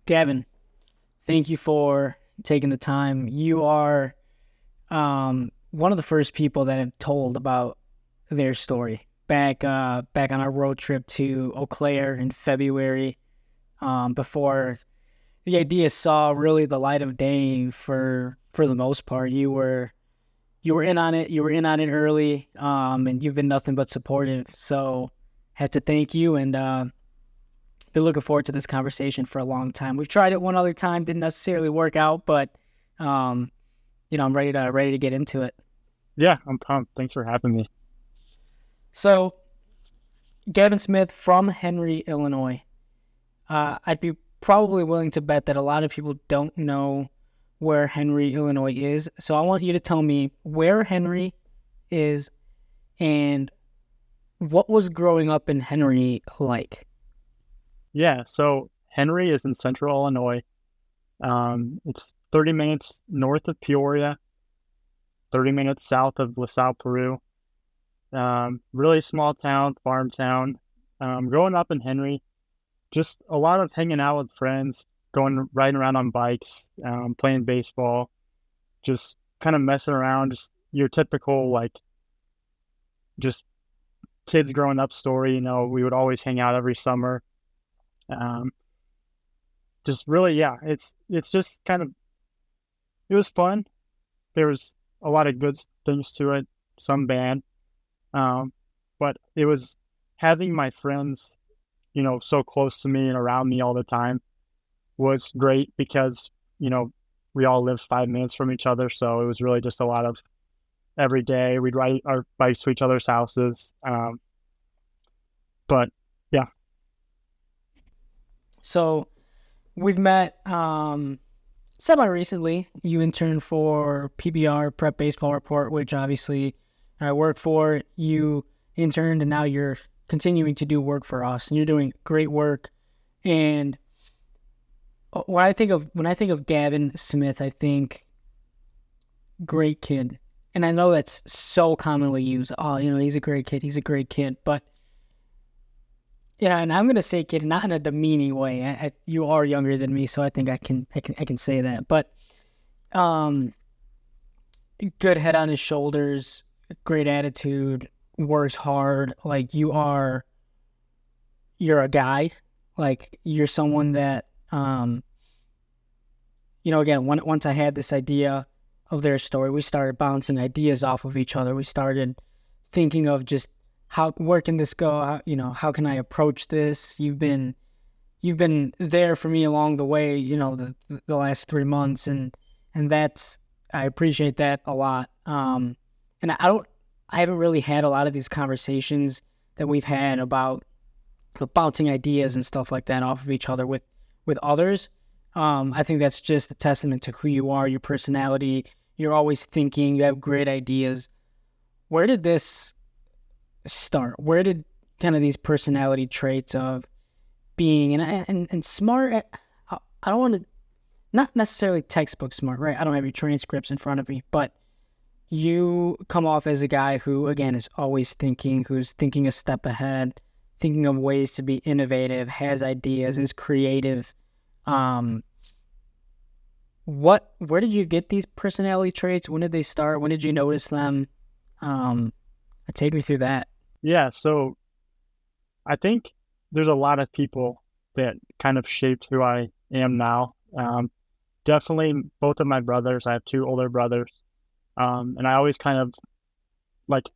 Gavin, thank you for taking the time. You are one of the first people that have told about their story back on our road trip to Eau Claire in February. Before the idea saw really the light of day for the most part. You were in on it. You were in on it early. And you've been nothing but supportive. So had to thank you and been looking forward to this conversation for a long time. We've tried it one other time, didn't necessarily work out, but um, I'm ready to get into it. Yeah, I'm pumped. Thanks for having me. So, Gavin Smith from Henry, Illinois. I'd be probably willing to bet that a lot of people don't know where Henry, Illinois is. So I want you to tell me where Henry is and what was growing up in Henry like. Yeah, so Henry is in central Illinois. It's 30 minutes north of Peoria, 30 minutes south of LaSalle, Peru. Really small town, farm town. Growing up in Henry, just a lot of hanging out with friends, riding around on bikes, playing baseball, just kind of messing around, just your typical, like, just kids growing up story. We would always hang out every summer. Um, just really, yeah, it's just kind of, it was fun. There was a lot of good things to it, some bad. But it was having my friends, so close to me and around me all the time was great because, we all lived 5 minutes from each other. So it was really just a lot of every day we'd ride our bikes to each other's houses. But yeah, So we've met semi recently. You interned for PBR Prep Baseball Report, which obviously I work for. You interned, and now you're continuing to do work for us, and you're doing great work. And when I think of Gavin Smith, I think great kid, and I know that's so commonly used. Oh, he's a great kid. He's a great kid, but and I'm gonna say kid, not in a demeaning way. You are younger than me, so I think I can say that. But um, good head on his shoulders, great attitude, works hard. Like you're a guy. Like you're someone that again, once I had this idea of their story, we started bouncing ideas off of each other. We started thinking of just where can this go? How can I approach this? You've been there for me along the way. The last 3 months, and that's I appreciate that a lot. And I haven't really had a lot of these conversations that we've had about bouncing ideas and stuff like that off of each other with others. I think that's just a testament to who you are, your personality. You're always thinking. You have great ideas. Where did this start? Where did kind of these personality traits of being and smart? I don't want to, not necessarily textbook smart, right? I don't have your transcripts in front of me, but you come off as a guy who, again, is always thinking, who's thinking a step ahead, thinking of ways to be innovative, has ideas, is creative. Um, where did you get these personality traits? When did they start? When did you notice them? Um, Take me through that. yeah. So I think there's a lot of people that kind of shaped who I am now. Definitely both of my brothers. I have two older brothers. And I always kind of like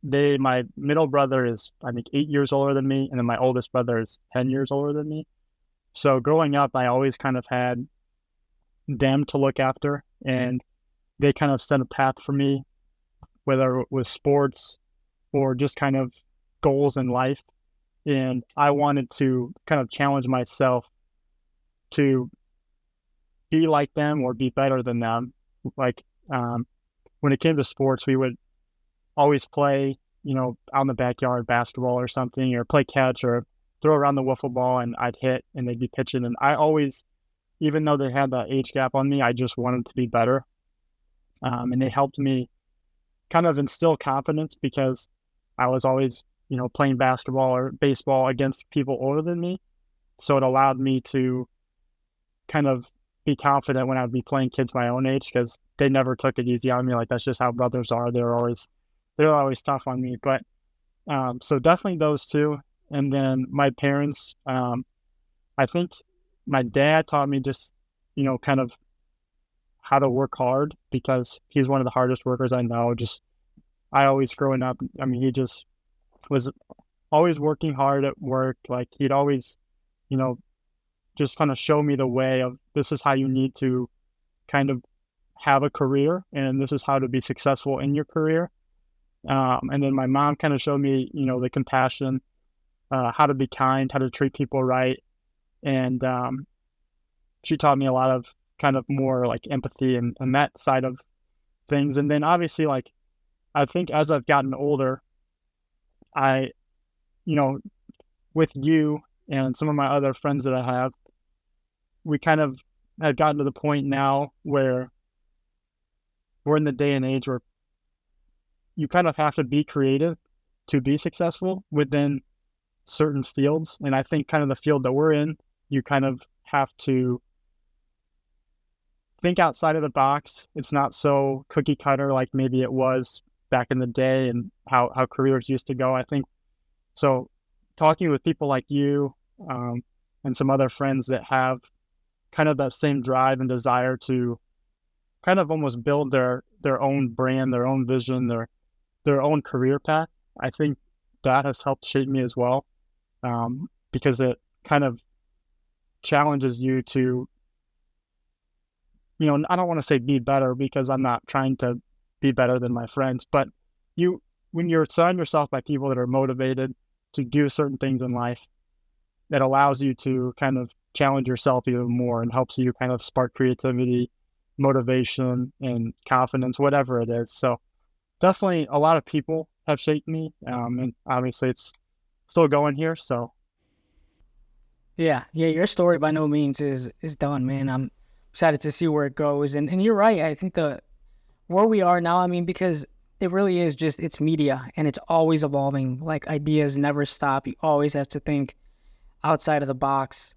my middle brother is, I think, 8 years older than me. And then my oldest brother is 10 years older than me. So growing up, I always kind of had them to look after, and they kind of set a path for me, whether it was sports or just kind of goals in life. And I wanted to kind of challenge myself to be like them or be better than them. Like, when it came to sports, we would always play, out in the backyard, basketball or something, or play catch or throw around the wiffle ball, and I'd hit and they'd be pitching. And I always, even though they had that age gap on me, I just wanted to be better. And they helped me kind of instill confidence because I was always, playing basketball or baseball against people older than me. So it allowed me to kind of be confident when I would be playing kids my own age, because they never took it easy on me. Like, that's just how brothers are. They're always tough on me. But so definitely those two. And then my parents, I think my dad taught me just, kind of how to work hard, because he's one of the hardest workers I know. Just, I always growing up, I mean, he just was always working hard at work. Like, he'd always, you know, just kind of show me the way of, this is how you need to kind of have a career, and this is how to be successful in your career. And then my mom kind of showed me, the compassion, how to be kind, how to treat people right. And she taught me a lot of kind of more like empathy and that side of things. And then obviously, like, I think as I've gotten older, I, you know, with you and some of my other friends that I have, we kind of have gotten to the point now where we're in the day and age where you kind of have to be creative to be successful within certain fields. And I think kind of the field that we're in, you kind of have to think outside of the box. It's not so cookie cutter like maybe it was back in the day and how careers used to go. I think so. Talking with people like you, and some other friends that have kind of that same drive and desire to kind of almost build their own brand, their own vision, their own career path, I think that has helped shape me as well, because it kind of challenges you to, I don't want to say be better, because I'm not trying to be better than my friends, but when you're surrounding yourself by people that are motivated to do certain things in life, that allows you to kind of challenge yourself even more and helps you kind of spark creativity, motivation, and confidence, whatever it is. So definitely a lot of people have shaped me, and obviously it's still going here. So Yeah, your story by no means is done, man. I'm excited to see where it goes. And you're right. I think where we are now, I mean, because it really is just, it's media and it's always evolving. Like, ideas never stop. You always have to think outside of the box,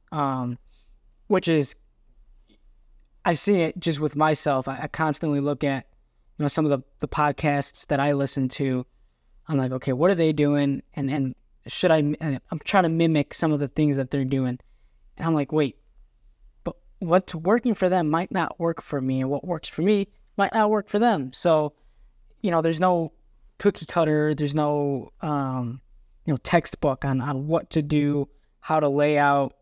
which is, I've seen it just with myself. I constantly look at, some of the podcasts that I listen to. I'm like, okay, what are they doing? And should I'm trying to mimic some of the things that they're doing. And I'm like, wait, but what's working for them might not work for me. And what works for me might not work for them. So, there's no cookie cutter. There's no, textbook on what to do, how to lay out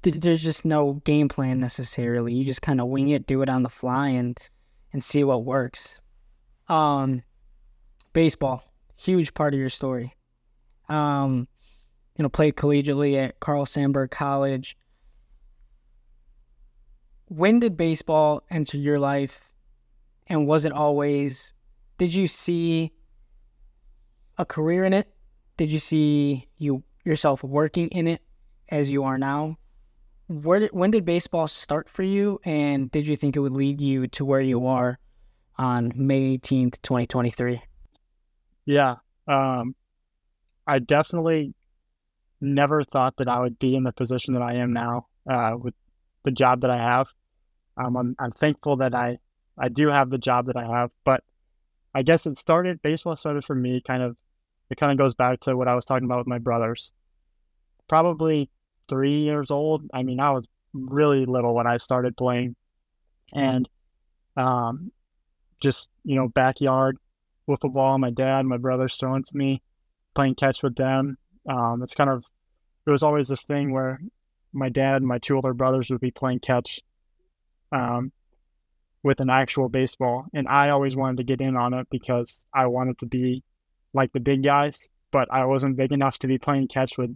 there's just no game plan necessarily. You just kind of wing it, do it on the fly, and see what works. Baseball, huge part of your story. Played collegiately at Carl Sandburg College. When did baseball enter your life? And was it always, did you see a career in it? Did you see yourself working in it as you are now? When did baseball start for you? And did you think it would lead you to where you are on May 18th, 2023? yeah, I definitely never thought that I would be in the position that I am now, with the job that I have. I'm thankful that I do have the job that I have, but I guess baseball started for me it kind of goes back to what I was talking about with my brothers. Probably 3 years old. I mean, I was really little when I started playing, and just, backyard wiffle ball, my dad and my brothers throwing to me, playing catch with them. It was always this thing where my dad and my two older brothers would be playing catch, with an actual baseball. And I always wanted to get in on it because I wanted to be like the big guys, but I wasn't big enough to be playing catch with,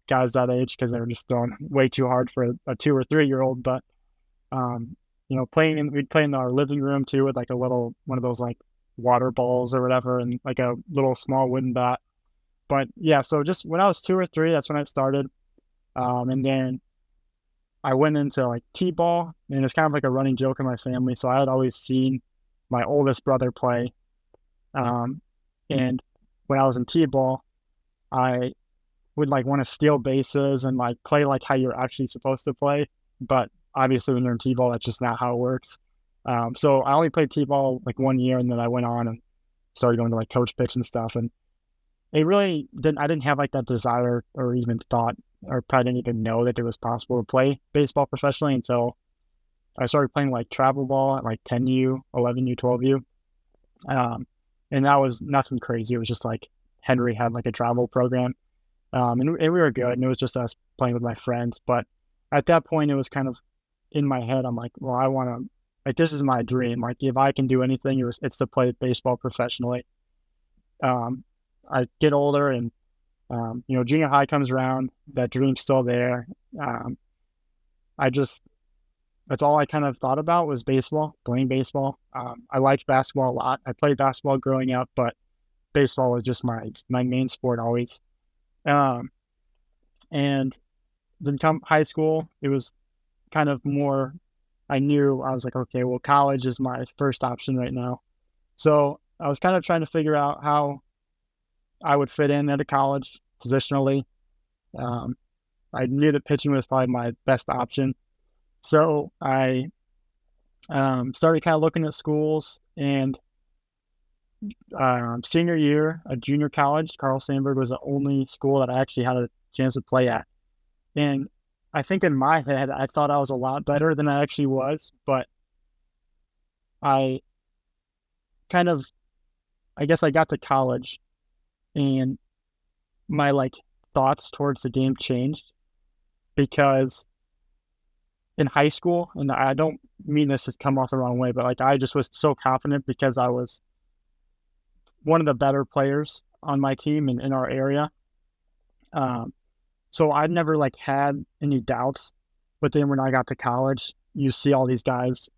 guys that age, because they were just throwing way too hard for a 2 or 3 year old. But, we'd play in our living room too, with like one of those like water balls or whatever, and like a little small wooden bat. But yeah, so just when I was 2 or 3, that's when I started. And then I went into like T-ball, and it's kind of like a running joke in my family. So I had always seen my oldest brother play. And when I was in T-ball, I would like want to steal bases and like play like how you're actually supposed to play. But obviously when you're in T-ball, that's just not how it works. So I only played T-ball like 1 year, and then I went on and started going to like coach pitch and stuff. And it really didn't, I didn't have like that desire or even thought, or probably didn't even know that it was possible to play baseball professionally until I started playing like travel ball at like 10U, 11U, 12U. And that was nothing crazy. It was just like Henry had like a travel program. And we were good, and it was just us playing with my friends. But at that point, it was kind of in my head. I'm like, well, I want to, like, this is my dream. Like, if I can do anything, it's to play baseball professionally. I get older, and junior high comes around. That dream's still there. I just, that's all I kind of thought about was baseball, playing baseball. I liked basketball a lot. I played basketball growing up, but baseball was just my main sport always. And then come high school, it was kind of more, I was like, okay, well, college is my first option right now. So I was kind of trying to figure out how I would fit in at a college positionally. I knew that pitching was probably my best option. So I started kind of looking at schools, and senior year at junior college, Carl Sandburg was the only school that I actually had a chance to play at. And I think in my head, I thought I was a lot better than I actually was, but I guess I got to college, and my like thoughts towards the game changed, because in high school, and I don't mean this to come off the wrong way, but like I just was so confident because I was one of the better players on my team and in our area. So I never like had any doubts. But then when I got to college, you see all these guys,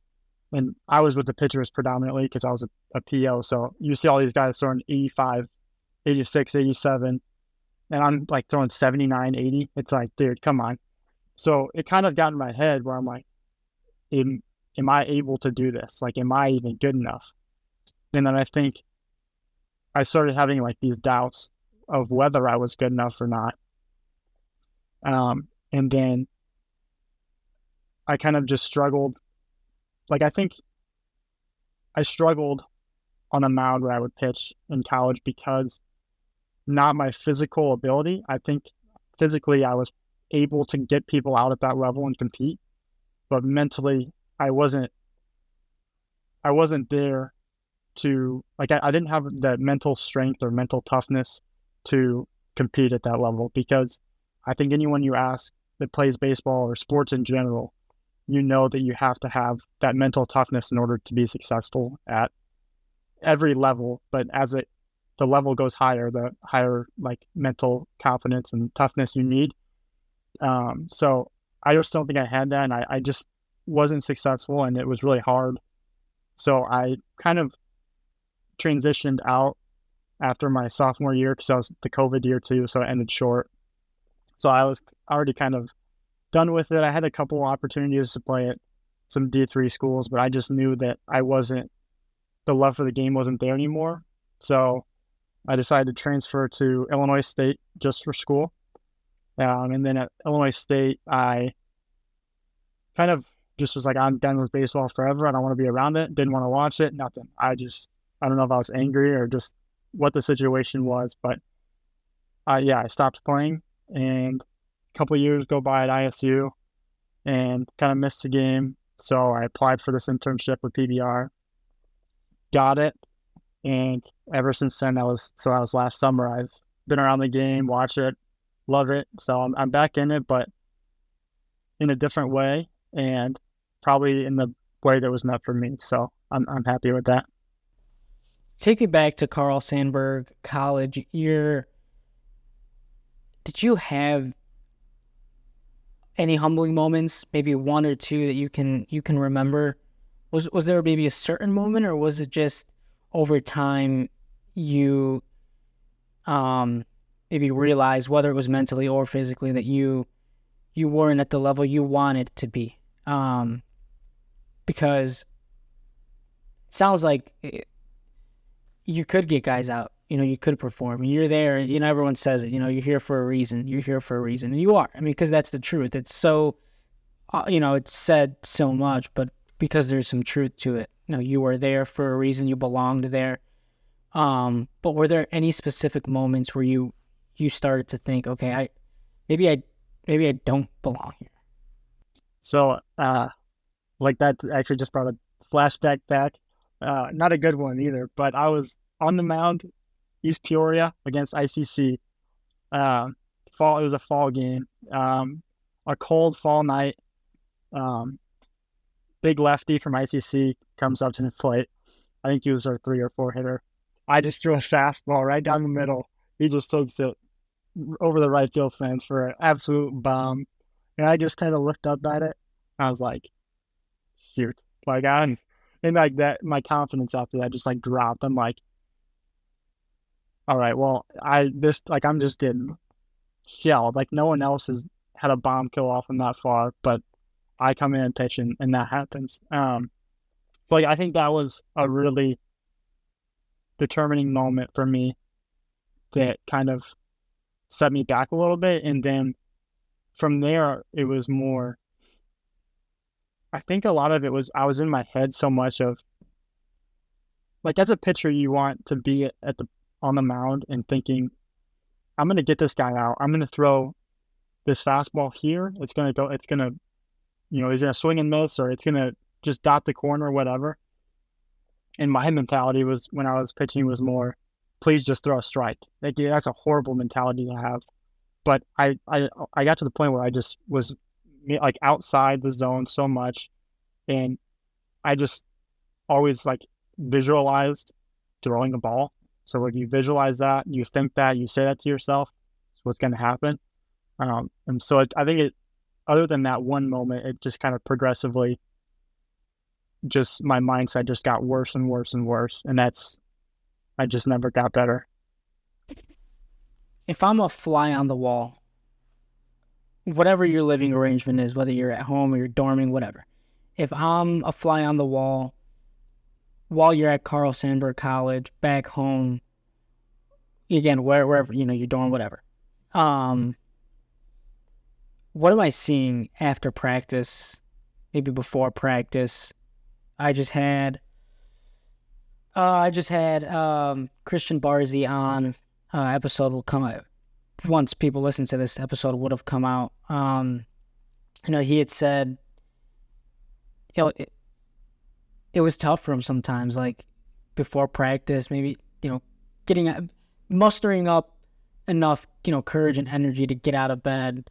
and I was with the pitchers predominantly because I was a PO. So you see all these guys throwing 85, 86, 87, and I'm like throwing 79, 80. It's like, dude, come on. So it kind of got in my head where I'm like, am I able to do this? Like, am I even good enough? And then I think I started having like these doubts of whether I was good enough or not. And then I kind of just struggled. Like, I think I struggled on a mound where I would pitch in college because not my physical ability. I think physically I was able to get people out at that level and compete, but mentally I wasn't there to, like, I didn't have that mental strength or mental toughness to compete at that level, because I think anyone you ask that plays baseball or sports in general, you know that you have to have that mental toughness in order to be successful at every level. But as the level goes higher, the higher like mental confidence and toughness you need. So I just don't think I had that, and I just wasn't successful, and it was really hard. So I kind of transitioned out after my sophomore year, because I was the COVID year too, so it ended short. So I was already kind of done with it. I had a couple opportunities to play at some D3 schools, but I just knew that the love for the game wasn't there anymore. So I decided to transfer to Illinois State just for school. And then at Illinois State, I kind of just was like, I'm done with baseball forever. I don't want to be around it. Didn't want to watch it. Nothing. I don't know if I was angry or just what the situation was, but I stopped playing, and a couple of years go by at ISU and kind of missed the game. So I applied for this internship with PBR, got it. And ever since then, that was last summer. I've been around the game, watch it, love it. So I'm back in it, but in a different way, and probably in the way that was meant for me. So I'm happy with that. Take me back to Carl Sandburg College. Did you have any humbling moments, maybe one or two that you can remember? Was there maybe a certain moment, or was it just over time you maybe realized, whether it was mentally or physically, that you weren't at the level you wanted to be? Because it sounds like you could get guys out you could perform. You're there. Everyone says it. You're here for a reason. You're here for a reason, and you are. I mean, because that's the truth. It's so, it's said so much, but because there's some truth to it. You were there for a reason. You belonged there. But were there any specific moments where you started to think, okay, maybe I don't belong here? So, like that actually just brought a flashback back. Not a good one either, but I was on the mound, East Peoria against ICC. It was a fall game. A cold fall night. Big lefty from ICC comes up to the plate. I think he was our 3 or 4 hitter. I just threw a fastball right down the middle. He just took it over the right field fence for an absolute bomb. And I just kind of looked up at it. I was like, shoot. And like that, my confidence after that just like dropped. I'm like, all right, well, I'm just getting shelled. Like no one else has had a bomb kill off from that far, but I come in and pitch and that happens. So I think that was a really determining moment for me that kind of set me back a little bit. And then from there, it was more, I think a lot of it was, I was in my head so much of, like, as a pitcher, you want to be on the mound and thinking, I'm going to get this guy out. I'm going to throw this fastball here. It's going to, he's going to swing and miss, or it's going to just dot the corner or whatever. And my mentality was, when I was pitching, was more, please just throw a strike. Like, yeah, that's a horrible mentality to have. But I got to the point where I just was like outside the zone so much, and I just always like visualized throwing a ball. So when you visualize that, you think that, you say that to yourself, it's what's going to happen. And so I think other than that one moment, it just kind of progressively, just my mindset just got worse and worse and worse. And I just never got better. If I'm a fly on the wall, whatever your living arrangement is, whether you're at home or you're dorming, whatever. If I'm a fly on the wall while you're at Carl Sandburg College, back home, again, wherever, you're dorm, whatever. What am I seeing after practice, maybe before practice? I just had Christian Barzy on. Episode will come out once people listen to this episode would have come out. He had said, it was tough for him sometimes, like before practice, maybe, mustering up enough, courage and energy to get out of bed,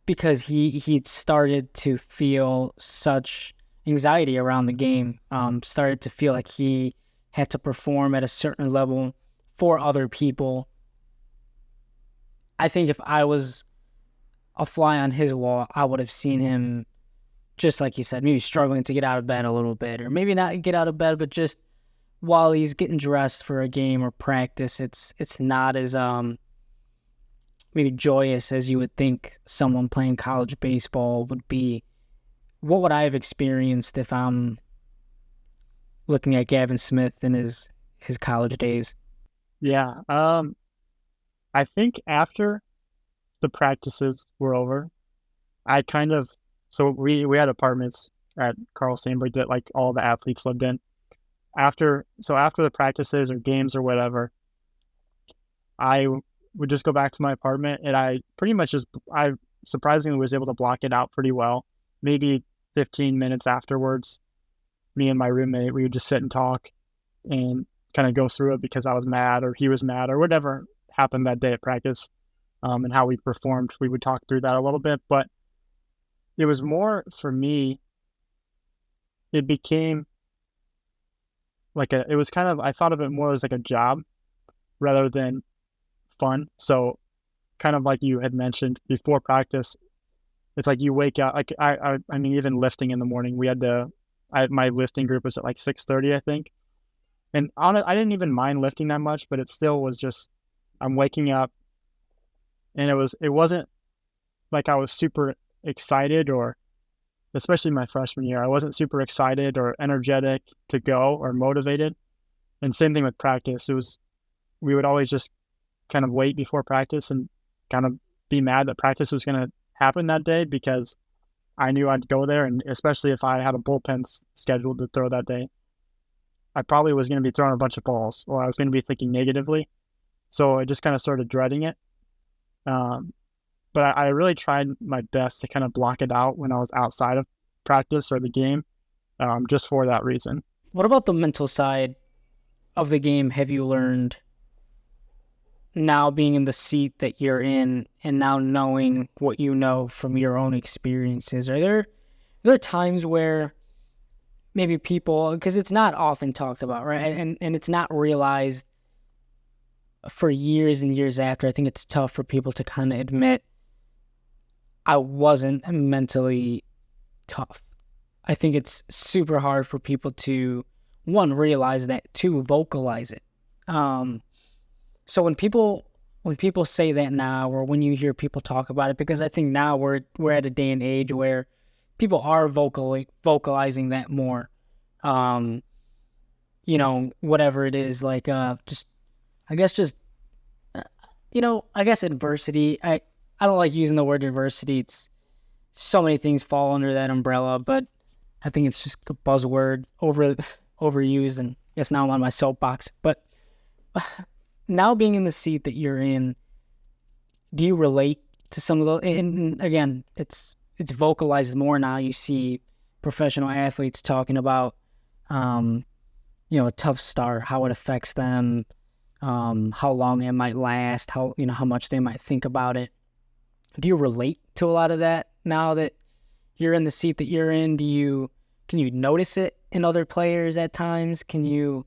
because he'd started to feel such anxiety around the game, started to feel like he had to perform at a certain level for other people. I think if I was a fly on his wall, I would have seen him, just like you said, maybe struggling to get out of bed a little bit, or maybe not get out of bed, but just while he's getting dressed for a game or practice, it's not as maybe joyous as you would think someone playing college baseball would be. What would I have experienced if I'm looking at Gavin Smith in his college days? Yeah. I think after the practices were over, so we had apartments at Carl Sandburg that like all the athletes lived in. After the practices or games or whatever, I would just go back to my apartment, and I pretty much I surprisingly was able to block it out pretty well. Maybe 15 minutes afterwards, me and my roommate, we would just sit and talk and kind of go through it, because I was mad or he was mad or whatever happened that day at practice, and how we performed. We would talk through that a little bit, but it was more for me, it became like it was kind of, I thought of it more as like a job rather than fun. So kind of like you had mentioned before practice, it's like you wake up, like I mean, even lifting in the morning, my lifting group was at like 6:30, I think. And I didn't even mind lifting that much, but it still was just, I'm waking up, and it wasn't like I was super excited, or especially my freshman year, I wasn't super excited or energetic to go or motivated. And same thing with practice. It was we would always just kind of wait before practice and kind of be mad that practice was going to happen that day because I knew I'd go there. And especially if I had a bullpen scheduled to throw that day, I probably was going to be throwing a bunch of balls or I was going to be thinking negatively. So I just kind of started dreading it. But I really tried my best to kind of block it out when I was outside of practice or the game, just for that reason. What about the mental side of the game have you learned now being in the seat that you're in and now knowing what you know from your own experiences? Are there times where maybe people, because it's not often talked about, right? And it's not realized for years and years after. I think it's tough for people to kind of admit I wasn't mentally tough. I think it's super hard for people to, one, realize that, two, vocalize it. So when people say that now, or when you hear people talk about it, because I think now we're at a day and age where people are vocalizing that more. Whatever it is, like I guess adversity. I don't like using the word adversity. It's so many things fall under that umbrella, but I think it's just a buzzword overused, and I guess now I'm on my soapbox. But now being in the seat that you're in, do you relate to some of those? And again, it's vocalized more now. You see professional athletes talking about, a tough start, how it affects them, how long it might last, how much they might think about it. Do you relate to a lot of that now that you're in the seat that you're in? Can you notice it in other players at times? Can you,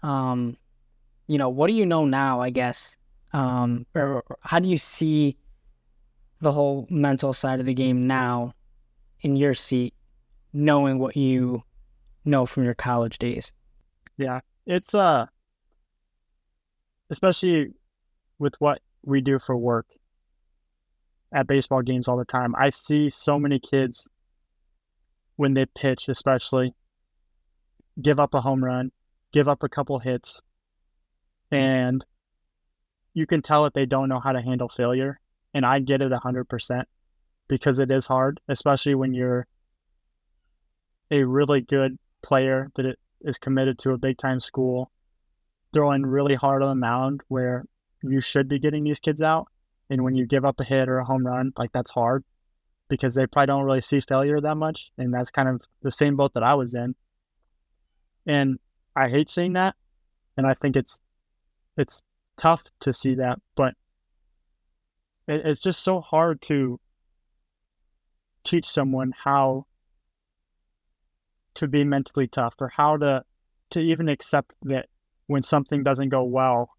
what do you know now, I guess? Or how do you see the whole mental side of the game now in your seat, knowing what you know from your college days? Yeah, it's especially with what we do for work at baseball games all the time. I see so many kids when they pitch, especially, give up a home run, give up a couple hits, and you can tell that they don't know how to handle failure. And I get it 100% because it is hard, especially when you're a really good player that is committed to a big-time school, throwing really hard on the mound where you should be getting these kids out. And when you give up a hit or a home run, like, that's hard because they probably don't really see failure that much. And that's kind of the same boat that I was in. And I hate seeing that. And I think it's tough to see that, but it's just so hard to teach someone how to be mentally tough, or how to even accept that when something doesn't go well.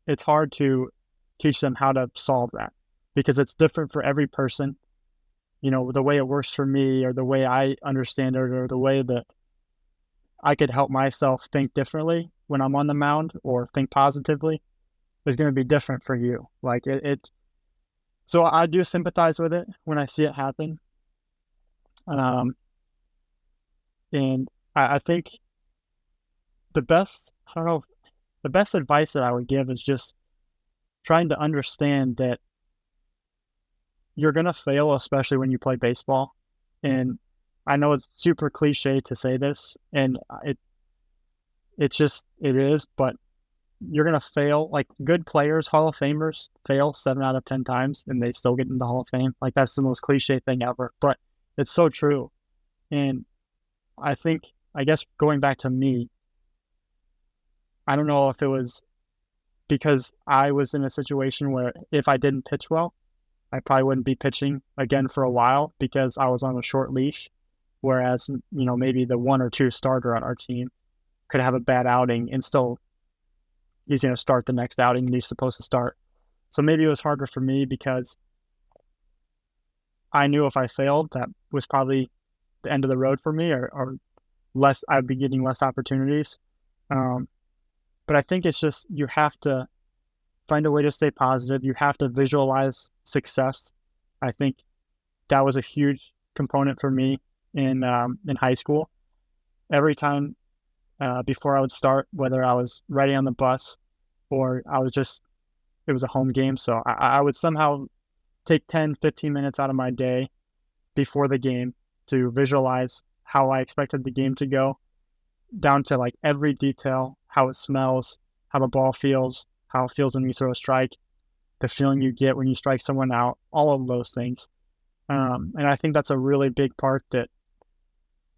It's hard to teach them how to solve that because it's different for every person. The way it works for me, or the way I understand it, or the way that I could help myself think differently when I'm on the mound or think positively is going to be different for you. Like so I do sympathize with it when I see it happen. And I think the best advice that I would give is just trying to understand that you're going to fail, especially when you play baseball. And I know it's super cliche to say this, and it is, but you're going to fail. Like, good players, Hall of Famers, fail 7 out of 10 times and they still get into the Hall of Fame. Like, that's the most cliche thing ever, but it's so true. And I guess going back to me, I don't know if it was because I was in a situation where if I didn't pitch well, I probably wouldn't be pitching again for a while because I was on a short leash. Whereas, maybe the 1 or 2 starter on our team could have a bad outing and still he's going to start the next outing and he's supposed to start. So maybe it was harder for me because I knew if I failed, that was probably the end of the road for me, or less, I'd be getting less opportunities. But I think it's just, you have to find a way to stay positive. You have to visualize success. I think that was a huge component for me in high school. Every time before I would start, whether I was riding on the bus or it was a home game. So I would somehow take 10, 15 minutes out of my day before the game to visualize how I expected the game to go, down to like every detail, how it smells, how the ball feels, how it feels when you throw a strike, the feeling you get when you strike someone out, all of those things. And I think that's a really big part that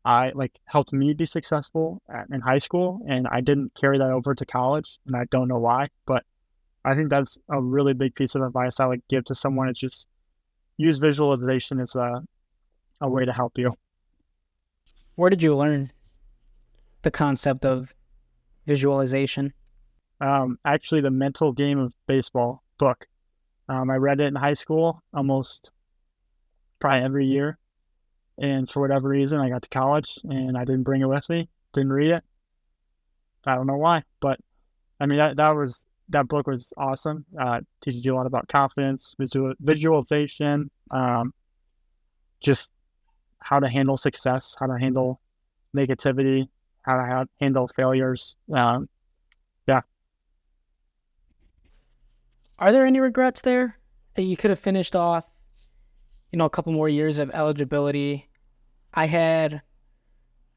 I like helped me be successful in high school, and I didn't carry that over to college, and I don't know why, but I think that's a really big piece of advice I would give to someone. Is just use visualization as a way to help you. Where did you learn the concept of visualization? Actually, the Mental Game of Baseball book. I read it in high school almost probably every year. And for whatever reason, I got to college and I didn't bring it with me, didn't read it. I don't know why, but I mean, that book was awesome. Teaches you a lot about confidence, visualization, just how to handle success, how to handle negativity, how to handle failures. Yeah. Are there any regrets there? You could have finished off, a couple more years of eligibility. I had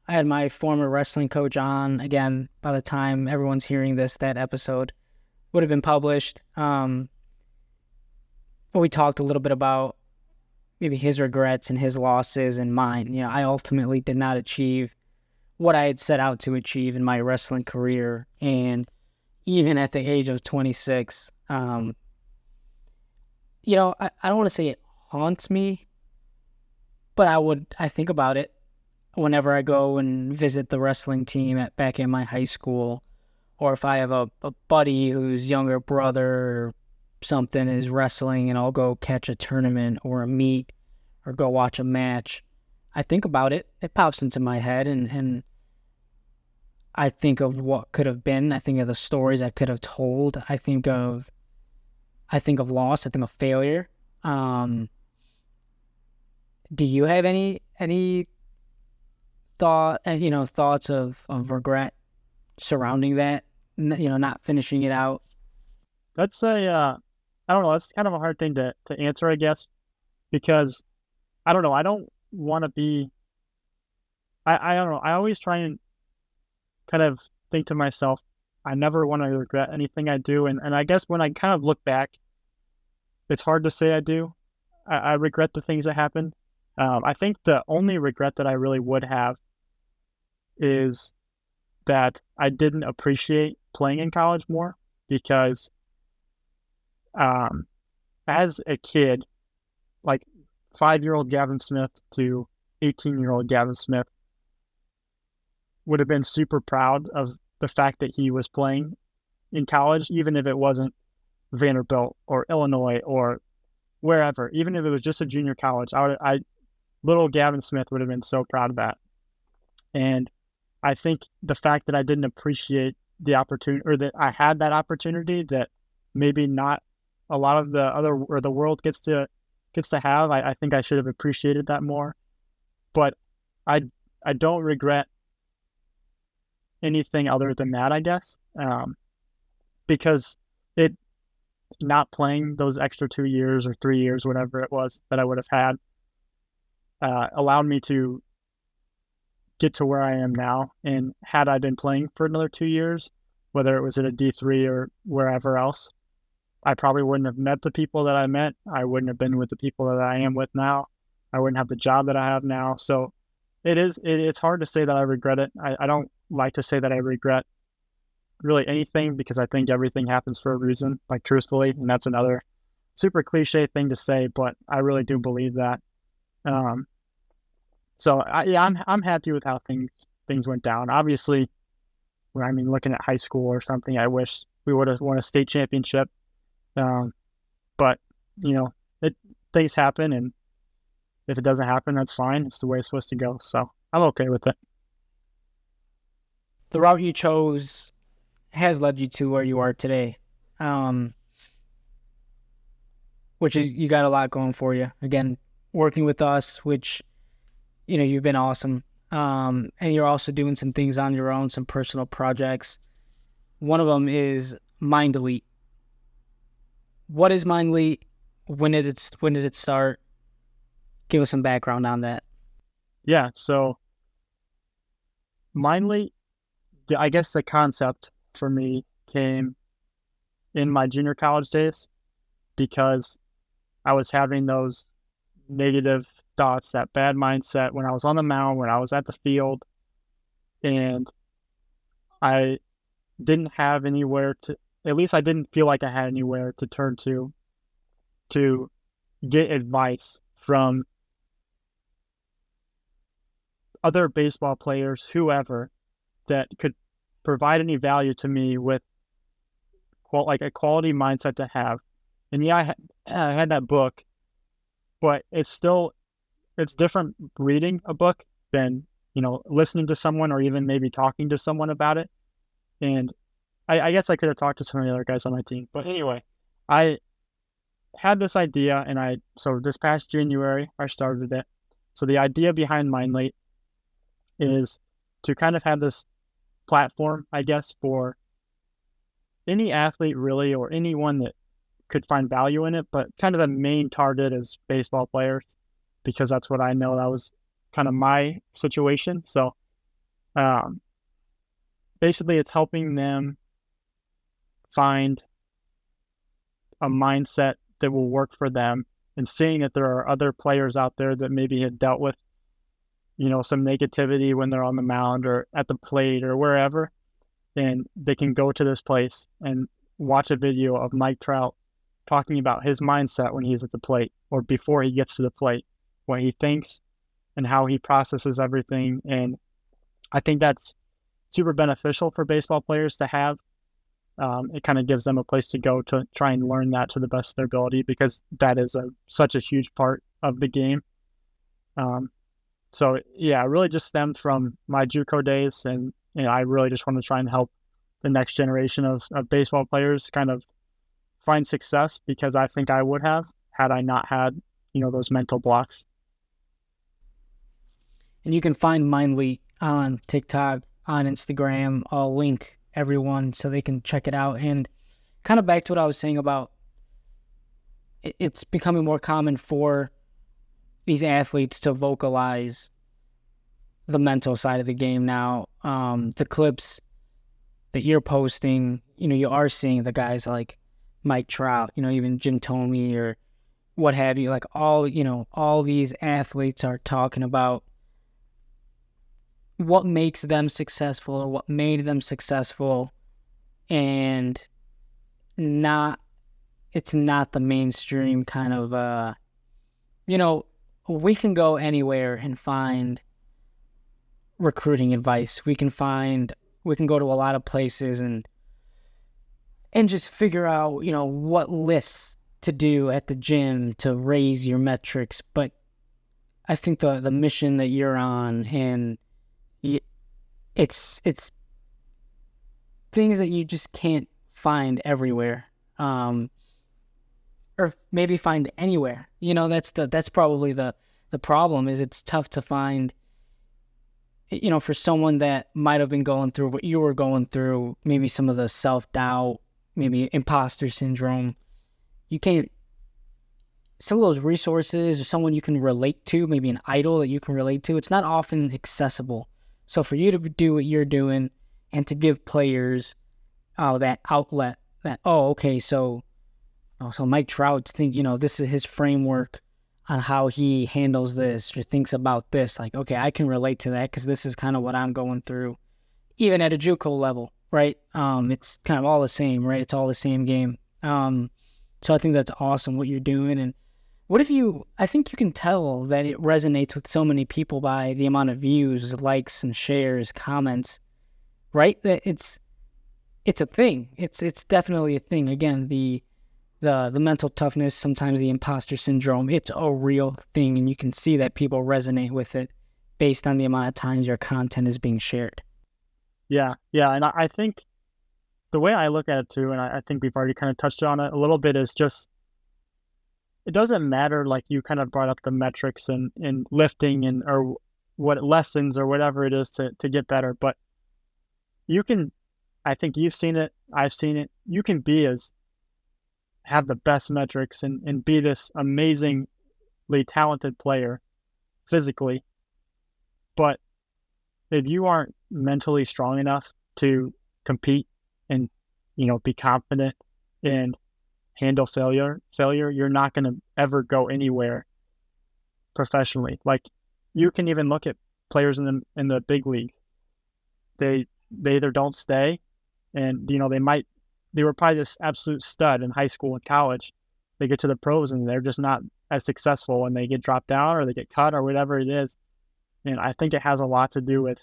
my former wrestling coach on. Again, by the time everyone's hearing this, that episode would have been published. We talked a little bit about maybe his regrets and his losses and mine. I ultimately did not achieve what I had set out to achieve in my wrestling career. And even at the age of 26, I don't want to say it haunts me, but I think about it whenever I go and visit the wrestling team back in my high school, or if I have a buddy whose younger brother or something is wrestling and I'll go catch a tournament or a meet or go watch a match. I think about it. It pops into my head and I think of what could have been. I think of the stories I could have told. I think of loss. I think of failure. Do you have any thoughts of regret surrounding that? Not finishing it out. That's I don't know. That's kind of a hard thing to answer, I guess, because I don't know. I don't want to be. I don't know. I always try and kind of think to myself, I never want to regret anything I do, and I guess when I kind of look back, it's hard to say I do. I regret the things that happened. I think the only regret that I really would have is that I didn't appreciate playing in college more, because as a kid, like 5-year-old Gavin Smith to 18-year-old Gavin Smith would have been super proud of the fact that he was playing in college, even if it wasn't Vanderbilt or Illinois or wherever, even if it was just a junior college. Little Gavin Smith would have been so proud of that. And I think the fact that I didn't appreciate the opportunity, or that I had that opportunity that maybe not a lot of the world gets to have, I think I should have appreciated that more. But I don't regret anything other than that, I guess, because it not playing those extra 2 years or 3 years, whatever it was that I would have had, allowed me to get to where I am now. And had I been playing for another 2 years, whether it was at a D3 or wherever else, I probably wouldn't have met the people that I met. I wouldn't have been with the people that I am with now. I wouldn't have the job that I have now. So it's hard to say that I regret it. I don't like to say that I regret really anything, because I think everything happens for a reason, like truthfully. And that's another super cliche thing to say, but I really do believe that. So I'm happy with how things went down. Obviously, looking at high school or something, I wish we would have won a state championship. But things happen, and if it doesn't happen, that's fine. It's the way it's supposed to go. So I'm okay with it. The route you chose has led you to where you are today, which is, you got a lot going for you. Again, working with us, which, you've been awesome. and you're also doing some things on your own, some personal projects. One of them is Mindlete. What is Mindlete? When did it start? Give us some background on that. Yeah, so Mindlete, I guess the concept for me came in my junior college days because I was having those negative thoughts, that bad mindset when I was on the mound, when I was at the field, and I didn't have anywhere to, at least I didn't feel like I had anywhere to turn to get advice from other baseball players, whoever, that could provide any value to me with like a quality mindset to have. And yeah, I had that book, but it's different reading a book than, listening to someone or even maybe talking to someone about it. And I guess I could have talked to some of the other guys on my team. But anyway, I had this idea, and so this past January, I started it. So the idea behind Mindlete is to kind of have this platform, I guess, for any athlete really, or anyone that could find value in it, but kind of the main target is baseball players, because that's what I know. That was kind of my situation. So basically it's helping them find a mindset that will work for them, and seeing that there are other players out there that maybe had dealt with, some negativity when they're on the mound or at the plate or wherever, and they can go to this place and watch a video of Mike Trout talking about his mindset when he's at the plate or before he gets to the plate, what he thinks and how he processes everything. And I think that's super beneficial for baseball players to have. It kind of gives them a place to go to try and learn that to the best of their ability, because that is such a huge part of the game. So yeah, it really just stemmed from my JUCO days, and I really just want to try and help the next generation of baseball players kind of find success, because I think I would have had I not had, those mental blocks. And you can find Mindlete on TikTok, on Instagram. I'll link everyone so they can check it out. And kind of back to what I was saying about it's becoming more common for these athletes to vocalize the mental side of the game now. The clips that you're posting, you are seeing the guys like Mike Trout, even Jim Thome or what have you, like all these athletes are talking about what makes them successful or what made them successful, and it's not the mainstream kind of, we can go anywhere and find recruiting advice. We can go to a lot of places and just figure out, what lifts to do at the gym to raise your metrics. But I think the mission that you're on, and it's things that you just can't find everywhere, or maybe find anywhere. That's probably the problem, is it's tough to find, for someone that might have been going through what you were going through, maybe some of the self-doubt, maybe imposter syndrome. Some of those resources, or someone you can relate to, maybe an idol that you can relate to, it's not often accessible. So for you to do what you're doing and to give players that outlet, that, okay, so Mike Trout's this is his framework on how he handles this or thinks about this. Like, okay, I can relate to that because this is kind of what I'm going through, even at a JUCO level, right? It's kind of all the same, right? It's all the same game. So I think that's awesome what you're doing. And I think you can tell that it resonates with so many people by the amount of views, likes, and shares, comments, right? That it's a thing. It's definitely a thing. Again, the mental toughness, sometimes the imposter syndrome, it's a real thing, and you can see that people resonate with it based on the amount of times your content is being shared. Yeah, and I think the way I look at it too, and I think we've already kind of touched on it a little bit, is just, it doesn't matter, like you kind of brought up the metrics and lifting or what lessons or whatever it is to get better. But you can, I think you've seen it, I've seen it. You can have the best metrics and be this amazingly talented player physically. But if you aren't mentally strong enough to compete and, be confident and handle failure, you're not going to ever go anywhere professionally. Like, you can even look at players in the big league. They either don't stay, and they were probably this absolute stud in high school and college. They get to the pros and they're just not as successful, and they get dropped down or they get cut or whatever it is. And I think it has a lot to do with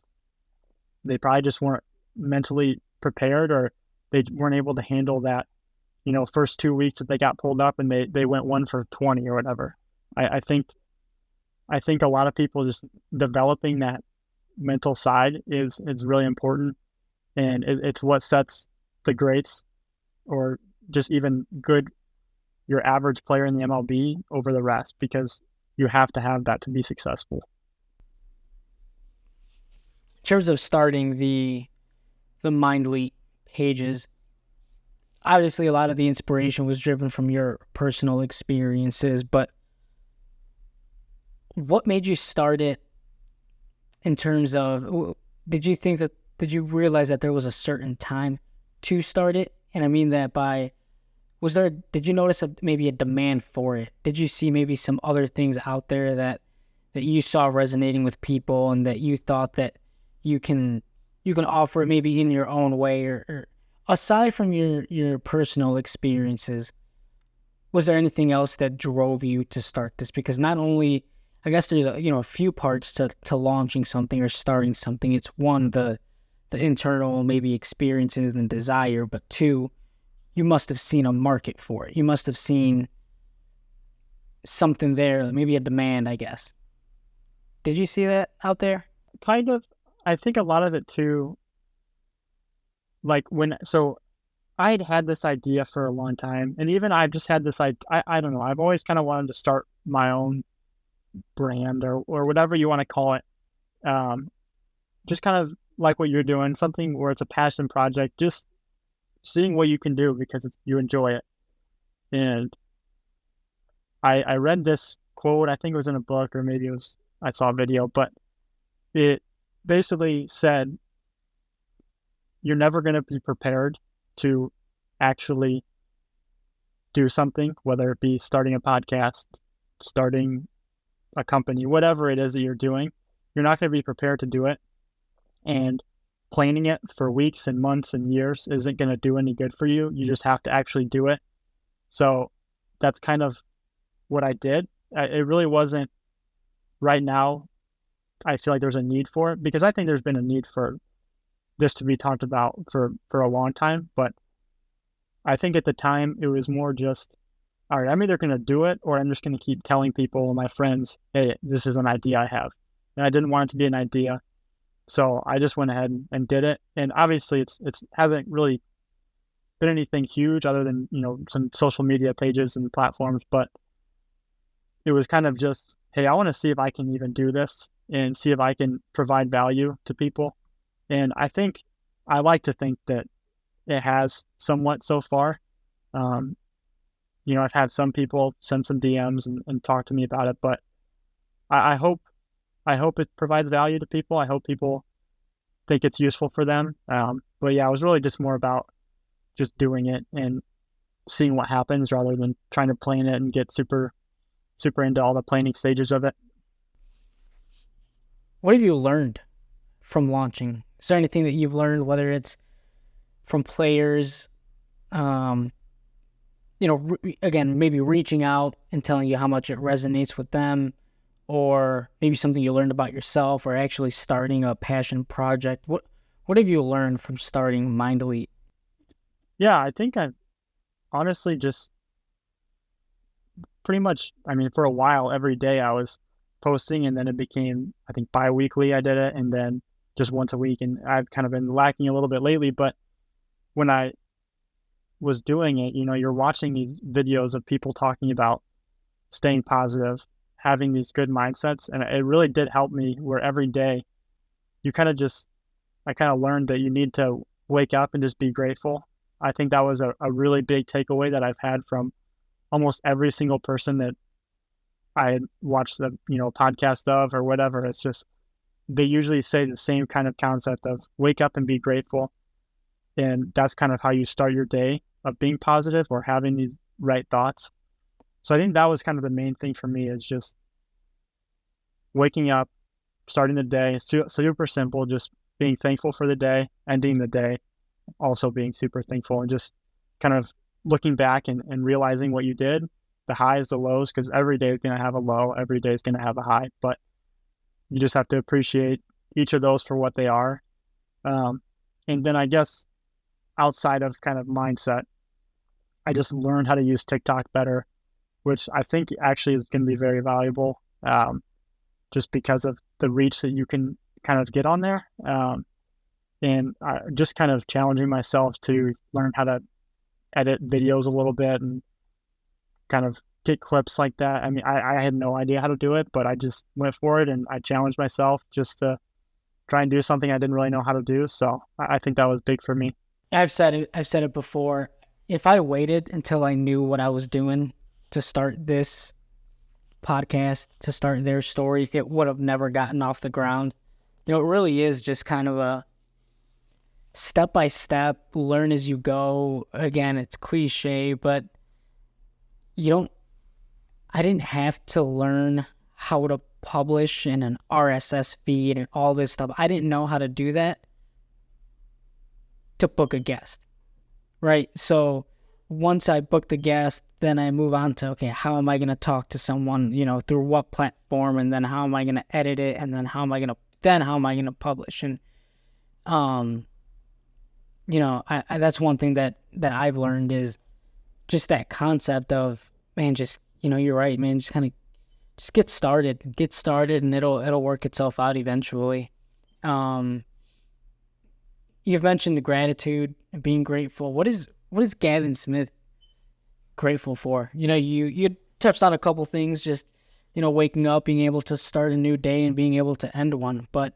they probably just weren't mentally prepared, or they weren't able to handle that, first 2 weeks that they got pulled up and they went 1 for 20 or whatever. I think a lot of people just developing that mental side is really important, and it's what sets the greats, or just even your average player in the MLB over the rest, because you have to have that to be successful. In terms of starting the Mindlete pages, obviously a lot of the inspiration was driven from your personal experiences, but what made you start it in terms of, did you realize that there was a certain time to start it? And I mean that did you notice maybe a demand for it? Did you see maybe some other things out there that you saw resonating with people, and that you thought that you can offer it maybe in your own way, or aside from your personal experiences, was there anything else that drove you to start this? Because not only, I guess there's a few parts to launching something or starting something. It's one, the internal maybe experiences and desire, but two, you must have seen a market for it. You must have seen something there, maybe a demand, I guess. Did you see that out there? Kind of. I think a lot of it too, like so I'd had this idea for a long time, and even I've just had this, I don't know, I've always kind of wanted to start my own brand, or whatever you want to call it. Just kind of like what you're doing, something where it's a passion project, just seeing what you can do because you enjoy it. And I read this quote, I think it was in a book, or maybe I saw a video, but it basically said, you're never going to be prepared to actually do something, whether it be starting a podcast, starting a company, whatever it is that you're doing. You're not going to be prepared to do it. And planning it for weeks and months and years isn't going to do any good for you. You just have to actually do it. So that's kind of what I did. It really wasn't right now. I feel like there's a need for it, because I think there's been a need for this to be talked about for a long time. But I think at the time it was more just, all right, I'm either going to do it, or I'm just going to keep telling people, my friends, hey, this is an idea I have. And I didn't want it to be an idea. So I just went ahead and did it. And obviously it's hasn't really been anything huge other than, some social media pages and platforms, but it was kind of just, hey, I want to see if I can even do this and see if I can provide value to people. And I like to think that it has somewhat so far. I've had some people send some DMs and talk to me about it, but I hope it provides value to people. I hope people think it's useful for them. But yeah, it was really just more about just doing it and seeing what happens, rather than trying to plan it and get super into all the planning stages of it. What have you learned from launching? Is there anything that you've learned, whether it's from players, again, maybe reaching out and telling you how much it resonates with them, or maybe something you learned about yourself, or actually starting a passion project? What have you learned from starting Mindlete? Yeah, I think I've honestly just pretty much, for a while, every day I was posting, and then it became, I think, bi-weekly I did it, and then just once a week. And I've kind of been lacking a little bit lately, but when I was doing it, you're watching these videos of people talking about staying positive, having these good mindsets. And it really did help me where every day I kind of learned that you need to wake up and just be grateful. I think that was a really big takeaway that I've had from almost every single person that I watched the, podcast of or whatever. It's just, they usually say the same kind of concept of wake up and be grateful. And that's kind of how you start your day, of being positive or having these right thoughts. So I think that was kind of the main thing for me, is just waking up, starting the day. It's super simple, just being thankful for the day, ending the day also being super thankful, and just kind of looking back and realizing what you did, the highs, the lows, because every day is going to have a low, every day is going to have a high, but you just have to appreciate each of those for what they are. And then I guess outside of kind of mindset, I just learned how to use TikTok better, which I think actually is going to be very valuable, just because of the reach that you can kind of get on there. And just kind of challenging myself to learn how to edit videos a little bit and kind of get clips like that. I mean, I had no idea how to do it, but I just went for it, and I challenged myself just to try and do something I didn't really know how to do. So I think that was big for me. I've said it before. If I waited until I knew what I was doing to start this podcast, to start their story, it would have never gotten off the ground. It really is just kind of a step-by-step, learn as you go. Again, it's cliche, but I didn't have to learn how to publish in an RSS feed and all this stuff. I didn't know how to do that to book a guest, right? So once I book the guest, then I move on to, okay, how am I going to talk to someone, through what platform, and then how am I going to edit it, and then how am I going to publish? And that's one thing that I've learned, is just that concept of, man, just, you're right, man, just kind of just get started, and it'll work itself out eventually. You've mentioned the gratitude and being grateful. What is Gavin Smith grateful for? You touched on a couple things, just, waking up, being able to start a new day and being able to end one. But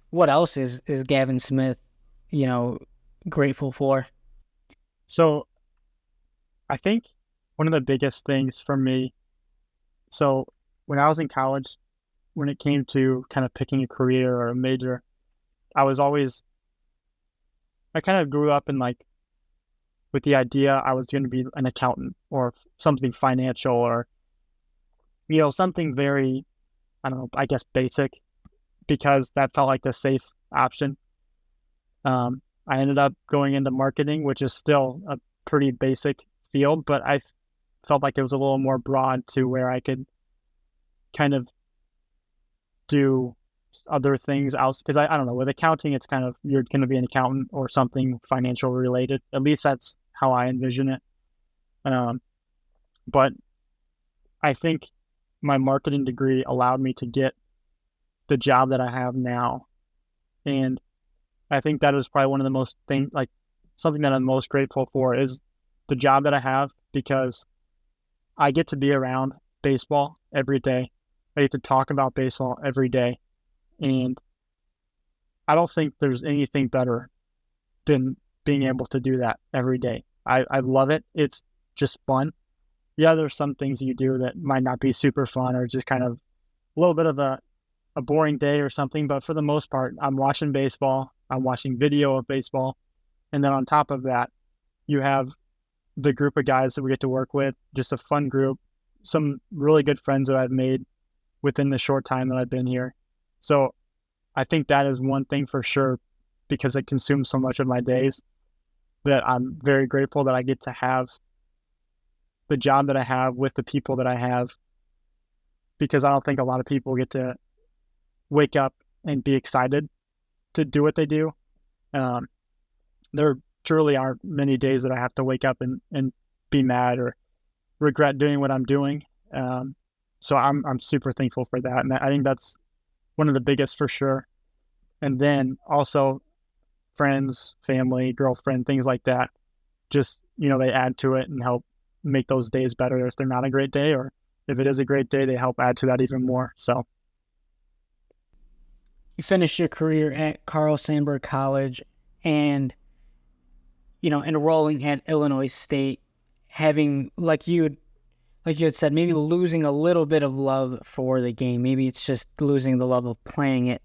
what else is Gavin Smith, grateful for? So I think one of the biggest things for me, so when I was in college, when it came to kind of picking a career or a major, I kind of grew up in with the idea I was going to be an accountant or something financial, or, something very, I don't know, I guess basic, because that felt like the safe option. I ended up going into marketing, which is still a pretty basic field, but I felt like it was a little more broad to where I could kind of do other things else. Because I don't know, with accounting, it's kind of, you're going to be an accountant or something financial related. At least that's how I envision it. But I think my marketing degree allowed me to get the job that I have now. And I think that is probably one of the most something that I'm most grateful for, is the job that I have, because I get to be around baseball every day. I get to talk about baseball every day. And I don't think there's anything better than being able to do that every day. I love it. It's just fun. Yeah, there's some things you do that might not be super fun, or just kind of a little bit of a boring day or something. But for the most part, I'm watching baseball. I'm watching video of baseball. And then on top of that, you have the group of guys that we get to work with, just a fun group, some really good friends that I've made within the short time that I've been here. So I think that is one thing for sure, because it consumes so much of my days, that I'm very grateful that I get to have the job that I have with the people that I have, because I don't think a lot of people get to wake up and be excited to do what they do. There truly aren't many days that I have to wake up and be mad or regret doing what I'm doing. So I'm super thankful for that. And I think that's one of the biggest for sure. And then also friends, family, girlfriend, things like that. Just, they add to it and help make those days better if they're not a great day, or if it is a great day, they help add to that even more. So You finished your career at Carl Sandburg College and, enrolling at Illinois State, having, like you had said, maybe losing a little bit of love for the game. Maybe it's just losing the love of playing it.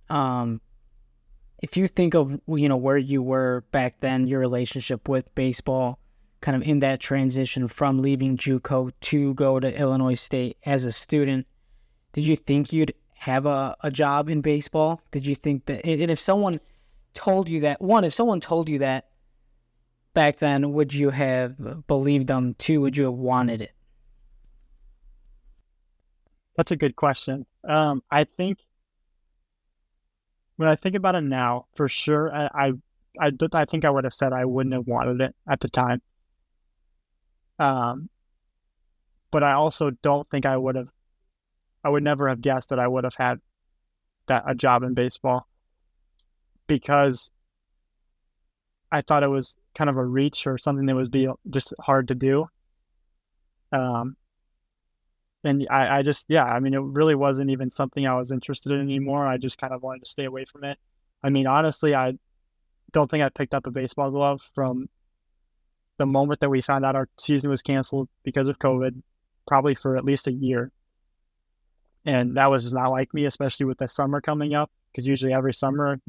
If you think of, where you were back then, your relationship with baseball, kind of in that transition from leaving JUCO to go to Illinois State as a student, did you think you'd have a job in baseball? Did you think that, and if someone told you that, back then, would you have believed them? Two, would you have wanted it? that's a good question. I think when I think about it now, for sure, I think I would have said I wouldn't have wanted it at the time. Um, but I also don't think I would have. I would never have guessed that I would have had a job in baseball because I thought it was kind of a reach or something that would be just hard to do. Um, and I just, yeah, I mean, it really wasn't even something I was interested in anymore. I just kind of wanted to stay away from it. I mean, honestly, I don't think I picked up a baseball glove from the moment that we found out our season was canceled because of COVID, probably for at least a year. And that was just not like me, especially with the summer coming up, because usually every summer,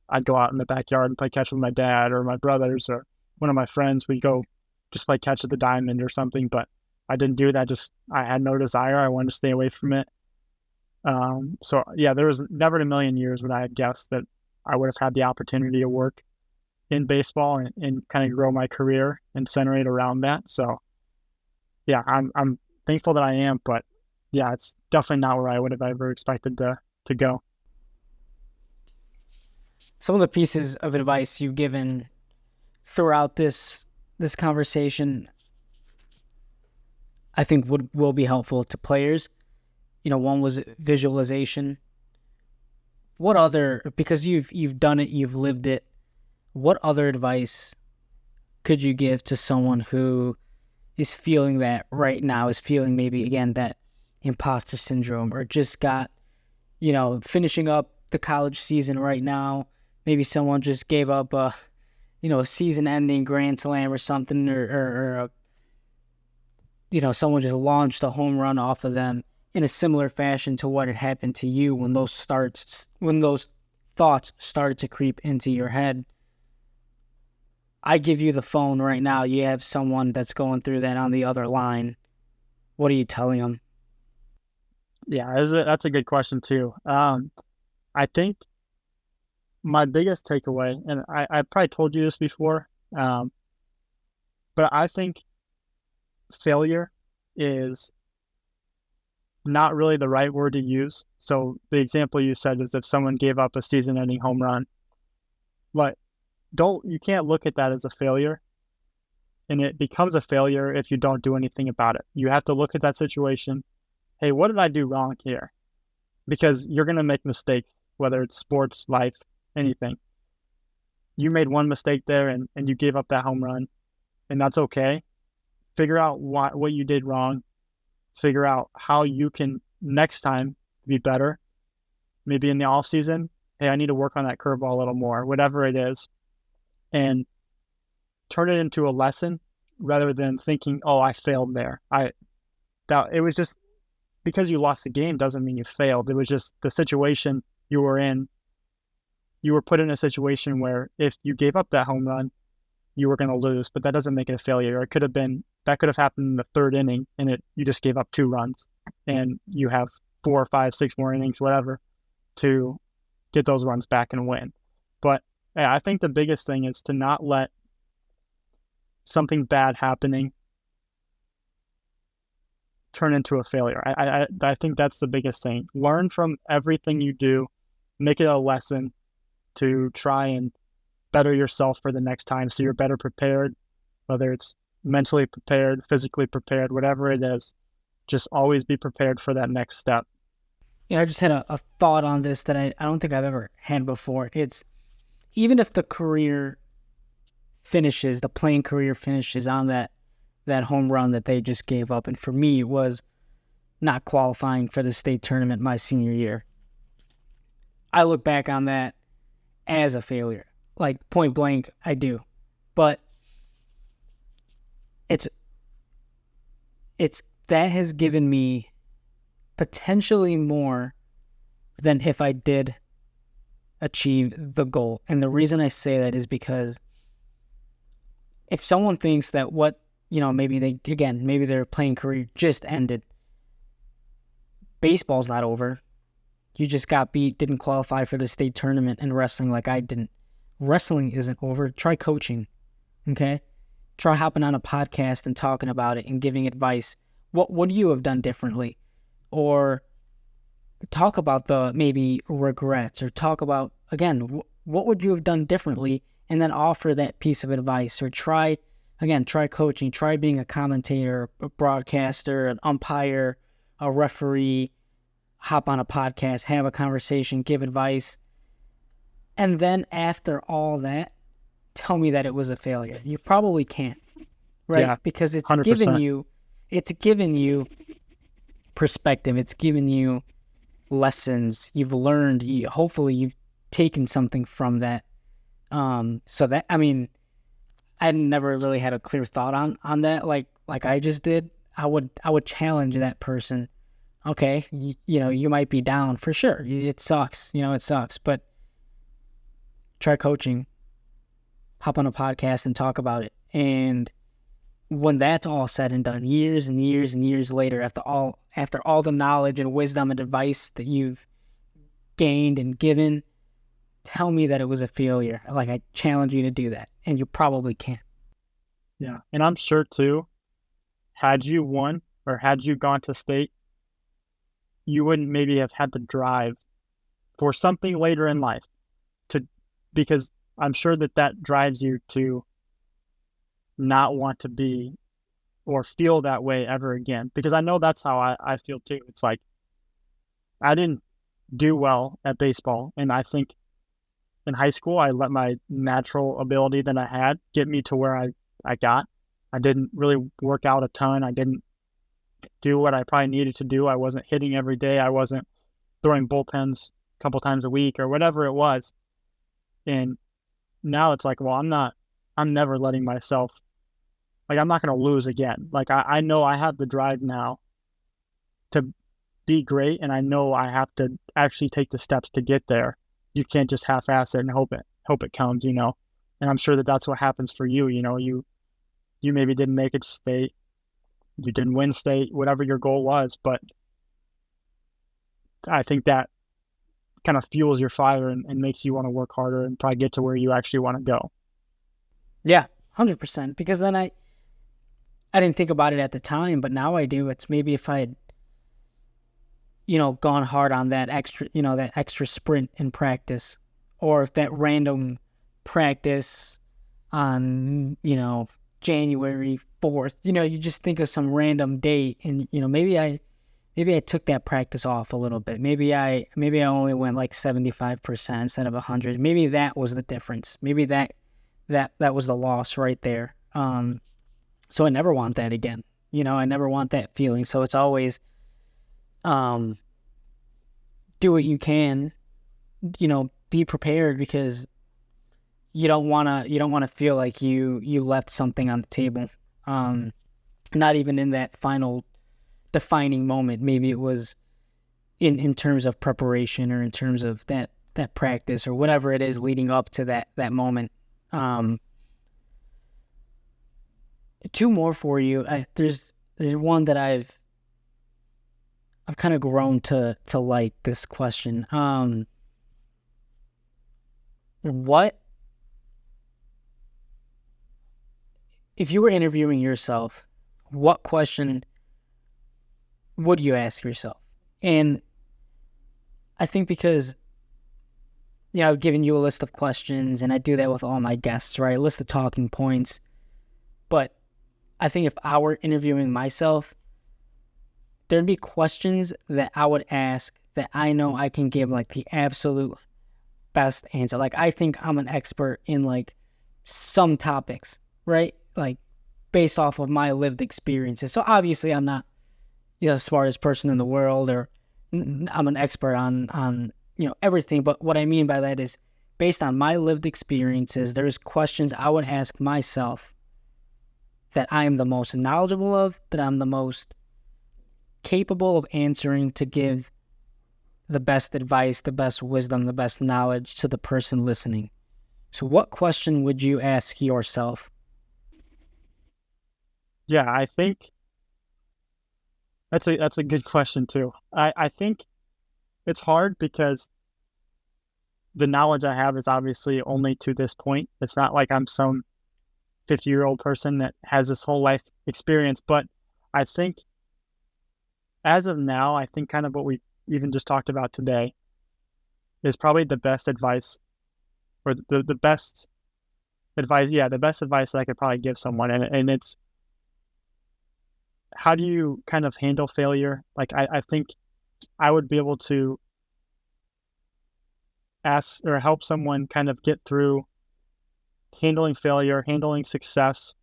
I'd go out in the backyard and play catch with my dad or my brothers or one of my friends. We'd go just play catch at the diamond or something, but I didn't do that. I had no desire. I wanted to stay away from it. So yeah, there was never in a million years would I have guessed that I would have had the opportunity to work in baseball and kind of grow my career and center it around that. So yeah, I'm thankful that I am, but yeah, it's definitely not where I would have ever expected to go. Some of the pieces of advice you've given throughout this conversation, I think will be helpful to players. One was visualization. What other, because you've done it, you've lived it, what other advice could you give to someone who is feeling that right now, is feeling maybe again that imposter syndrome, or just got, finishing up the college season right now? Maybe someone just gave up a season-ending grand slam or something, or someone just launched a home run off of them in a similar fashion to what had happened to you when those thoughts started to creep into your head. I give you the phone right now. You have someone that's going through that on the other line. What are you telling them? Yeah, that's a good question too. I think my biggest takeaway, and I probably told you this before, but I think failure is not really the right word to use. So the example you said is if someone gave up a season-ending home run, but you can't look at that as a failure, and it becomes a failure if you don't do anything about it. You have to look at that situation. Hey, what did I do wrong here? Because you're going to make mistakes, whether it's sports, life, anything. You made one mistake there and you gave up that home run, and that's okay. Figure out what you did wrong. Figure out how you can next time be better. Maybe in the off season, hey, I need to work on that curveball a little more, whatever it is, and turn it into a lesson rather than thinking, oh, I failed there. It was just because you lost the game doesn't mean you failed. It was just the situation you were in. You were put in a situation where if you gave up that home run, you were going to lose, but that doesn't make it a failure. It could have happened in the third inning, and you just gave up 2 runs, and you have 4, 5, 6 more innings, whatever, to get those runs back and win. But yeah, I think the biggest thing is to not let something bad happening turn into a failure. I think that's the biggest thing. Learn from everything you do, make it a lesson to try and better yourself for the next time so you're better prepared, whether it's mentally prepared, physically prepared, whatever it is. Just always be prepared for that next step. I just had a thought on this that I don't think I've ever had before. It's even if the playing career finishes on that home run that they just gave up. And for me, it was not qualifying for the state tournament my senior year. I look back on that as a failure. Like, point blank, I do. But it's that has given me potentially more than if I did achieve the goal. And the reason I say that is because if someone thinks that maybe their playing career just ended, baseball's not over. You just got beat, didn't qualify for the state tournament in wrestling like I didn't. Wrestling isn't over. Try coaching, okay? Try hopping on a podcast and talking about it and giving advice. What would you have done differently? Or talk about the maybe regrets, or talk about, again, what would you have done differently, and then offer that piece of advice. Or try coaching, try being a commentator, a broadcaster, an umpire, a referee, hop on a podcast, have a conversation, give advice. And then after all that, tell me that it was a failure. You probably can't, right? Yeah, because it's 100%. given you perspective. It's given you lessons. You've learned. Hopefully you've taken something from that. So that, I mean, I never really had a clear thought on that. Like I just did. I would challenge that person. Okay, you might be down for sure. It sucks. It sucks. But try coaching. Hop on a podcast and talk about it. And when that's all said and done, years and years and years later, after all the knowledge and wisdom and advice that you've gained and given, tell me that it was a failure. Like, I challenge you to do that, and you probably can't. Yeah, and I'm sure too, had you won or had you gone to state, you wouldn't maybe have had the drive for something later in life, because I'm sure that drives you to not want to be or feel that way ever again. Because I know that's how I feel too. It's like, I didn't do well at baseball, and I think in high school I let my natural ability that I had get me to where I got. I didn't really work out a ton. I didn't do what I probably needed to do. I wasn't hitting every day. I wasn't throwing bullpens a couple times a week or whatever it was. And now it's like, well, I'm never letting myself, like, I'm not going to lose again. Like, I know I have the drive now to be great, and I know I have to actually take the steps to get there. You can't just half-ass it and hope it comes, And I'm sure that that's what happens for you. You maybe didn't make it to state, you didn't win state, whatever your goal was, but I think that kind of fuels your fire and makes you want to work harder and probably get to where you actually want to go. Yeah, 100%. Because then I didn't think about it at the time, but now I do. It's maybe if I had, gone hard on that extra sprint in practice, or if that random practice on, January 4th, you just think of some random date, and, maybe I took that practice off a little bit. Maybe I only went like 75% instead of 100. Maybe that was the difference. Maybe that was the loss right there. So I never want that again. I never want that feeling. So it's always, do what you can, be prepared, because you don't want to feel like you left something on the table. Not even in that final defining moment. Maybe it was in terms of preparation, or in terms of that practice, or whatever it is leading up to that moment. Two more for you. There's one that I've kind of grown to like this question. What if you were interviewing yourself? What question would you ask yourself? And I think because, I've given you a list of questions, and I do that with all my guests, right? A list of talking points. But I think if I were interviewing myself, there'd be questions that I would ask that I know I can give like the absolute best answer. Like, I think I'm an expert in like some topics, right? Like, based off of my lived experiences. So obviously I'm not, the smartest person in the world, or I'm an expert on everything. But what I mean by that is, based on my lived experiences, there's questions I would ask myself that I am the most knowledgeable of, that I'm the most capable of answering, to give the best advice, the best wisdom, the best knowledge to the person listening. So what question would you ask yourself? Yeah, I think that's a good question too. I think it's hard because the knowledge I have is obviously only to this point. It's not like I'm some 50-year-old person that has this whole life experience. But I think as of now, I think kind of what we even just talked about today is probably the best advice, or the best advice. Yeah, the best advice that I could probably give someone. And it's, how do you kind of handle failure? Like, I think I would be able to ask or help someone kind of get through handling failure, handling success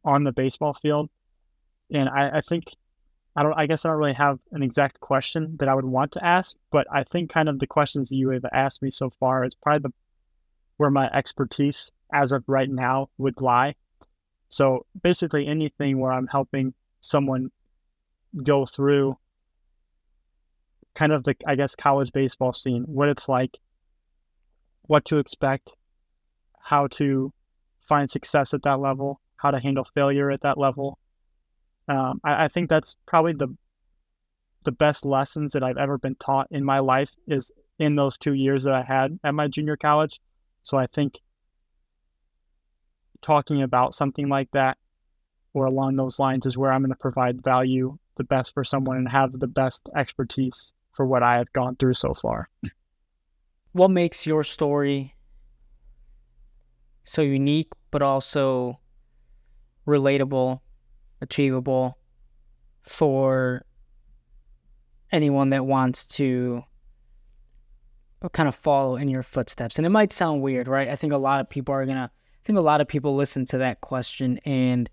on the baseball field. And I think, I guess I don't really have an exact question that I would want to ask, but I think kind of the questions that you have asked me so far is probably where my expertise as of right now would lie. So basically anything where I'm helping someone go through kind of the, I guess, college baseball scene, what it's like, what to expect, how to find success at that level, how to handle failure at that level. I think that's probably the best lessons that I've ever been taught in my life is in those 2 years that I had at my junior college. So I think talking about something like that or along those lines is where I'm going to provide value the best for someone and have the best expertise for what I have gone through so far. What makes your story so unique, but also relatable, achievable for anyone that wants to kind of follow in your footsteps? And it might sound weird, right? I think a lot of people listen to that question and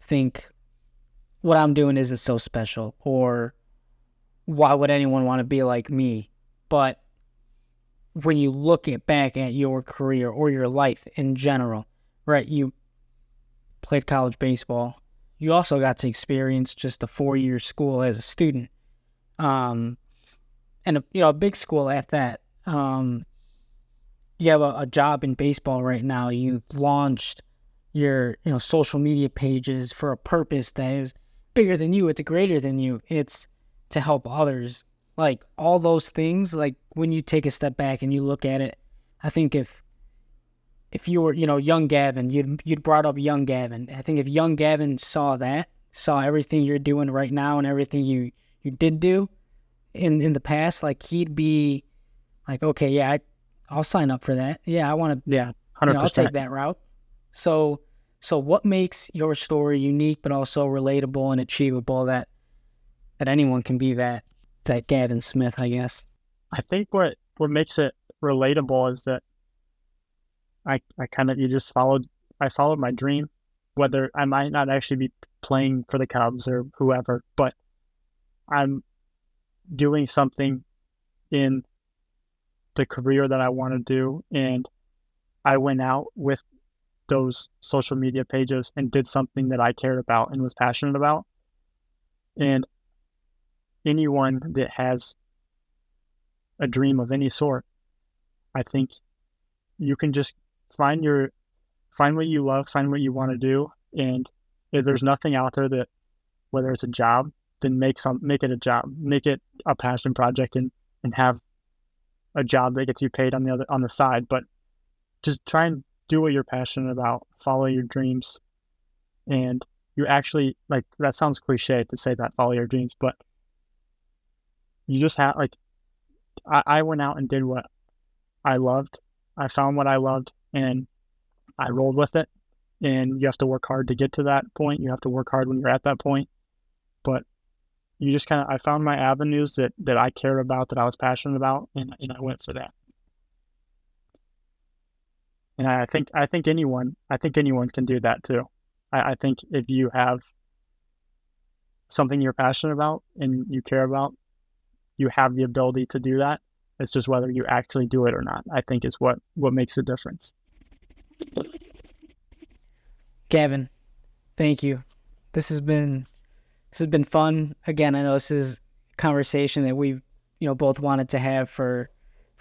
think, what I'm doing isn't so special, or why would anyone want to be like me? But when you look back at your career or your life in general, right? You played college baseball. You also got to experience just a 4-year school as a student, and a big school at that. You have a job in baseball right now. You've launched your social media pages for a purpose that is bigger than you. It's greater than you. It's to help others. Like, all those things, like, when you take a step back and you look at it, I think if you were, young Gavin, you'd brought up young Gavin. I think if young Gavin saw everything you're doing right now and everything you did do in the past, like, he'd be like, okay, yeah, I'll sign up for that. Yeah, I want to, Yeah, 100%. I'll take that route. So what makes your story unique but also relatable and achievable that anyone can be that Gavin Smith, I guess? I think what makes it relatable is that I followed my dream, whether I might not actually be playing for the Cubs or whoever, but I'm doing something in the career that I want to do. And I went out with those social media pages and did something that I cared about and was passionate about. And anyone that has a dream of any sort, I think you can just find what you love, find what you want to do. And if there's nothing out there that, whether it's a job, then make it a job, make it a passion project, and have a job that gets you paid on the side. But just try and do what you're passionate about, follow your dreams. And you actually, like, that sounds cliche to say that, follow your dreams, but you just have, like, I went out and did what I loved. I found what I loved and I rolled with it. And you have to work hard to get to that point. You have to work hard when you're at that point. But you just I found my avenues that I cared about, that I was passionate about, and I went for that. And I think anyone can do that too. I think if you have something you're passionate about and you care about, you have the ability to do that. It's just whether you actually do it or not, I think, is what makes the difference. Gavin, thank you. This has been fun. Again, I know this is a conversation that we've both wanted to have for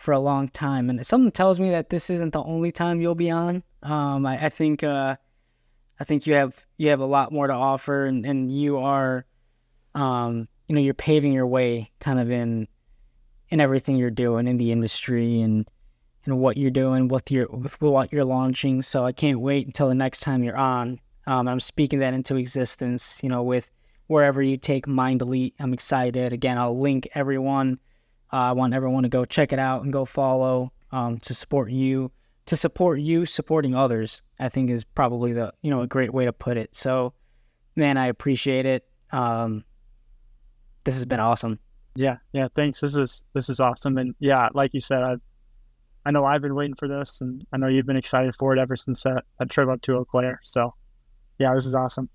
a long time, and something tells me that this isn't the only time you'll be on. I think you have a lot more to offer, and you are you're paving your way kind of in everything you're doing in the industry and what you're doing with what you're launching. So I can't wait until the next time you're on. I'm speaking that into existence, with wherever you take Mindlete. I'm excited. Again, I'll link everyone. I want everyone to go check it out and go follow, to support you supporting others, I think, is probably a great way to put it. So, man, I appreciate it. This has been awesome. Yeah, thanks. This is awesome. And yeah, like you said, I know I've been waiting for this, and I know you've been excited for it ever since that trip up to Eau Claire. So yeah, this is awesome.